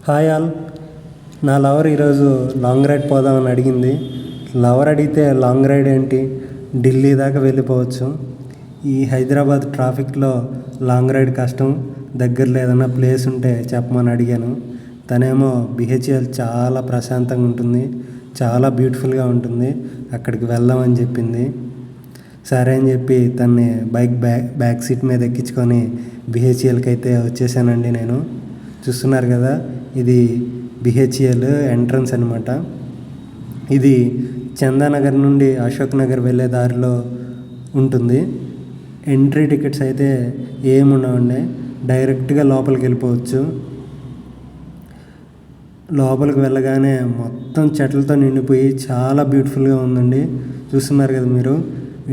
Hi all. నా lover ఈరోజు long ride పోదామని అడిగింది. లవర్ అడిగితే లాంగ్ రైడ్ ఏంటి, ఢిల్లీ దాకా వెళ్ళిపోవచ్చు. ఈ హైదరాబాద్ ట్రాఫిక్లో లాంగ్ రైడ్ కష్టం, దగ్గరలో ఏదైనా ప్లేస్ ఉంటే చెప్పమని అడిగాను. తనేమో బిహెచ్ఎల్ చాలా ప్రశాంతంగా ఉంటుంది, చాలా బ్యూటిఫుల్గా ఉంటుంది, అక్కడికి వెళ్దామని చెప్పింది. సరే అని చెప్పి తన్ని బ్యాక్ సీట్ మీద ఎక్కించుకొని బిహెచ్ఎల్కి అయితే వచ్చేసానండి. నేను చూస్తున్నారు కదా, ఇది బిహెచ్ఎల్ ఎంట్రన్స్ అనమాట. ఇది చందానగర్ నుండి అశోక్ నగర్ వెళ్ళే దారిలో ఉంటుంది. ఎంట్రీ టికెట్స్ అయితే ఏముండవండి, డైరెక్ట్గా లోపలికి వెళ్ళిపోవచ్చు. లోపలికి వెళ్ళగానే మొత్తం చెట్లతో నిండిపోయి చాలా బ్యూటిఫుల్గా ఉందండి. చూస్తున్నారు కదా మీరు,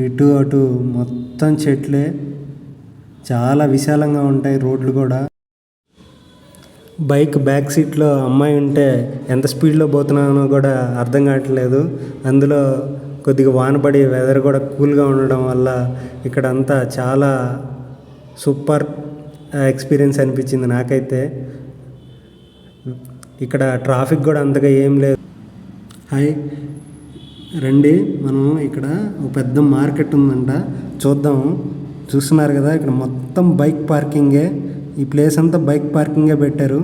ఇటు అటు మొత్తం చెట్లే, చాలా విశాలంగా ఉంటాయి రోడ్లు కూడా. బైక్ బ్యాక్ సీట్లో అమ్మాయి ఉంటే ఎంత స్పీడ్లో పోతున్నానో కూడా అర్థం కావట్లేదు. అందులో కొద్దిగా వానపడి వెదర్ కూడా కూల్గా ఉండడం వల్ల ఇక్కడ అంతా చాలా సూపర్ ఎక్స్పీరియన్స్ అనిపించింది నాకైతే. ఇక్కడ ట్రాఫిక్ కూడా అంతగా ఏం లేదు. హాయ్ రండి, మనం ఇక్కడ ఒక పెద్ద మార్కెట్ ఉందంట, చూద్దాము. చూస్తున్నారు కదా, ఇక్కడ మొత్తం బైక్ పార్కింగే. ఈ ప్లేస్ అంతా బైక్ పార్కింగే పెట్టారు.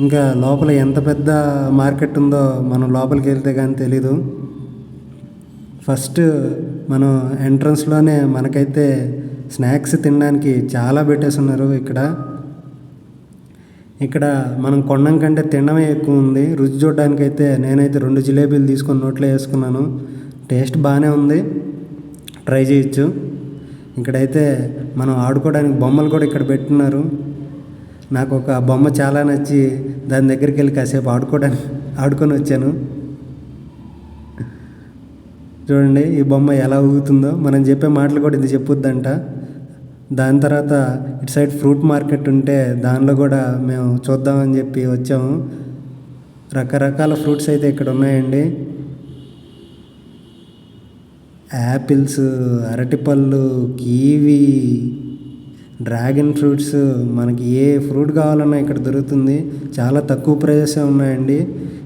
ఇంకా లోపల ఎంత పెద్ద మార్కెట్ ఉందో మనం లోపలికి వెళ్తే కానీ తెలీదు. ఫస్ట్ మనం ఎంట్రన్స్లోనే మనకైతే స్నాక్స్ తినడానికి చాలా పెట్టేస్తున్నారు. ఇక్కడ మనం కొనడం కంటే తినడమే ఎక్కువ ఉంది. రుచి చూడడానికైతే నేనైతే 2 జిలేబీలు తీసుకొని నోట్లో వేసుకున్నాను. టేస్ట్ బాగానే ఉంది, ట్రై చేయొచ్చు. ఇక్కడైతే మనం ఆడుకోవడానికి బొమ్మలు కూడా ఇక్కడ పెట్టున్నారు. నాకు ఒక బొమ్మ చాలా నచ్చి దాని దగ్గరికి వెళ్ళి కాసేపు ఆడుకొని వచ్చాను. చూడండి ఈ బొమ్మ ఎలా ఊగుతుందో, మనం చెప్పే మాటలు కూడా ఇది చెప్పుద్దంట. దాని తర్వాత ఇటు సైడ్ ఫ్రూట్ మార్కెట్ ఉంటే దానిలో కూడా మేము చూద్దామని చెప్పి వచ్చాము. రకరకాల ఫ్రూట్స్ అయితే ఇక్కడ ఉన్నాయండి. యాపిల్స్, అరటిపళ్ళు, కివీ, డ్రాగన్ ఫ్రూట్స్, మనకి ఏ ఫ్రూట్ కావాలన్నా ఇక్కడ దొరుకుతుంది. చాలా తక్కువ ప్రైజెసే ఉన్నాయండి.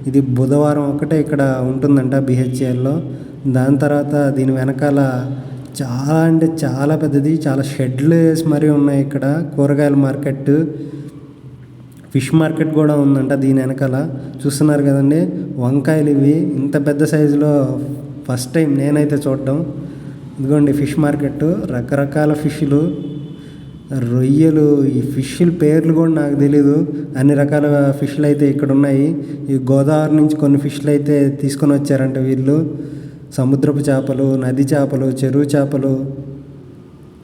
ఇది బుధవారం ఒకటే ఇక్కడ ఉంటుందంట బిహెచ్ఎల్లో. దాని తర్వాత దీని వెనకాల చాలా అంటే చాలా పెద్దది, చాలా షెడ్లు వేసి మరీ ఉన్నాయి. ఇక్కడ కూరగాయల మార్కెట్, ఫిష్ మార్కెట్ కూడా ఉందంట దీని వెనకాల. చూస్తున్నారు కదండి, వంకాయలు ఇవి ఇంత పెద్ద సైజులో ఫస్ట్ టైం నేనైతే చూడడం. ఇదిగోండి ఫిష్ మార్కెట్, రకరకాల ఫిష్లు, రొయ్యలు. ఈ ఫిష్ల పేర్లు కూడా నాకు తెలీదు, అన్ని రకాల ఫిష్లు అయితే ఇక్కడ ఉన్నాయి. ఈ గోదావరి నుంచి కొన్ని ఫిష్లు అయితే తీసుకొని వచ్చారంట వీళ్ళు. సముద్రపు చేపలు, నది చేపలు, చెరువు చేపలు,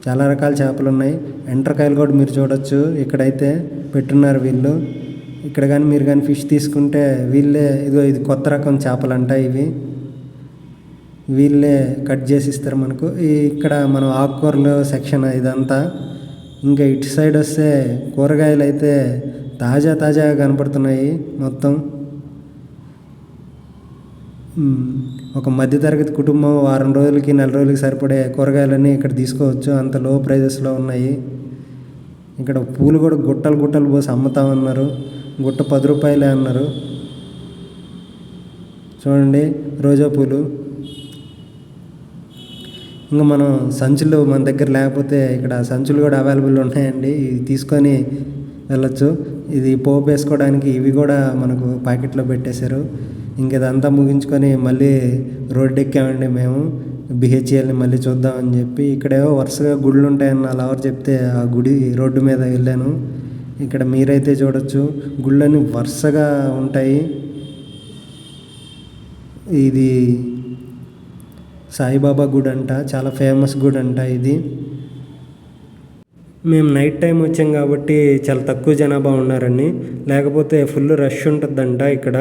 చాలా రకాల చేపలు ఉన్నాయి. ఎండ్రకాయలు కూడా మీరు చూడొచ్చు, ఇక్కడైతే పెట్టున్నారు వీళ్ళు. ఇక్కడ కానీ మీరు కానీ ఫిష్ తీసుకుంటే వీళ్ళే, ఇది కొత్త రకం చేపలంట, వీళ్ళే కట్ చేసి ఇస్తారు మనకు. ఇక్కడ మనం ఆకుకూరలు సెక్షన్ ఇదంతా. ఇంకా ఇటు సైడ్ వస్తే కూరగాయలు అయితే తాజాగా కనపడుతున్నాయి మొత్తం. ఒక మధ్యతరగతి కుటుంబం వారం రోజులకి, నెల రోజులకి సరిపడే కూరగాయలన్నీ ఇక్కడ తీసుకోవచ్చు, అంత లో ప్రైజెస్లో ఉన్నాయి. ఇక్కడ పూలు కూడా గుట్టలు పోసి అమ్ముతామన్నారు. గుట్ట 10 రూపాయలే అన్నారు. చూడండి రోజా పూలు. ఇంకా మనం సంచులు మన దగ్గర లేకపోతే ఇక్కడ సంచులు కూడా అవైలబుల్ ఉన్నాయండి, ఇవి తీసుకొని వెళ్ళొచ్చు. ఇది పోపు వేసుకోవడానికి ఇవి కూడా మనకు ప్యాకెట్లో పెట్టేశారు. ఇంక ఇదంతా ముగించుకొని మళ్ళీ రోడ్డు ఎక్కామండి మేము, బిహెచ్ఎల్ని మళ్ళీ చూద్దామని చెప్పి. ఇక్కడేవో వరుసగా గుళ్ళు ఉంటాయని నా లవర్ చెప్తే ఆ గుడి రోడ్డు మీద వెళ్ళాను. ఇక్కడ మీరైతే చూడొచ్చు, గుళ్ళని వరుసగా ఉంటాయి. ఇది సాయిబాబా గుడి అంట, చాలా ఫేమస్ గుడి అంట ఇది. మేము నైట్ టైం వచ్చాం కాబట్టి చాలా తక్కువ జనాభా ఉన్నారండి, లేకపోతే ఫుల్ రష్ ఉంటుందంట ఇక్కడ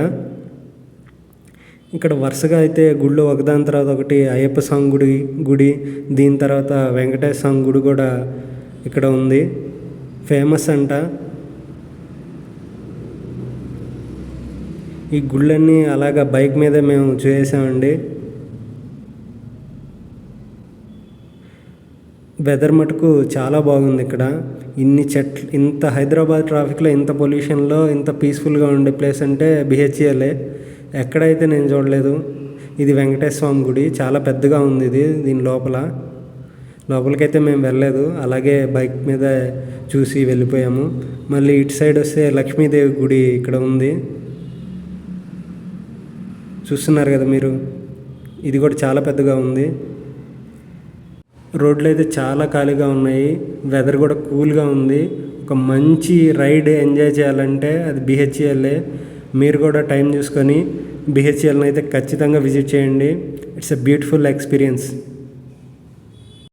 వరుసగా అయితే గుళ్ళు ఒకదాని తర్వాత ఒకటి. అయ్యప్ప స్వామి గుడి, దీని తర్వాత వెంకటేశ్వర స్వామి గుడి కూడా ఇక్కడ ఉంది, ఫేమస్ అంట. ఈ గుళ్ళన్నీ అలాగా బైక్ మీద మేము చూసామండి. వెదర్ మటుకు చాలా బాగుంది ఇక్కడ. ఇన్ని చెట్లు, ఇంత హైదరాబాద్ ట్రాఫిక్లో, ఇంత పొల్యూషన్లో ఇంత పీస్ఫుల్గా ఉండే ప్లేస్ అంటే బిహెచ్ఎల్ఏ. ఎక్కడైతే నేను చూడలేదు. ఇది వెంకటేశ్వర స్వామి గుడి, చాలా పెద్దగా ఉంది ఇది. దీని లోపలికైతే మేము వెళ్ళలేదు, అలాగే బైక్ మీద చూసి వెళ్ళిపోయాము. మళ్ళీ ఇటు సైడ్ వస్తే లక్ష్మీదేవి గుడి ఇక్కడ ఉంది, చూస్తున్నారు కదా మీరు. ఇది కూడా చాలా పెద్దగా ఉంది. రోడ్లు అయితే చాలా ఖాళీగా ఉన్నాయి, వెదర్ కూడా కూల్గా ఉంది. ఒక మంచి రైడ్ ఎంజాయ్ చేయాలంటే అది బిహెచ్ఎల్ఏ. మీరు కూడా టైం చూసుకొని బిహెచ్ఎల్ని అయితే ఖచ్చితంగా విజిట్ చేయండి. It's a beautiful experience.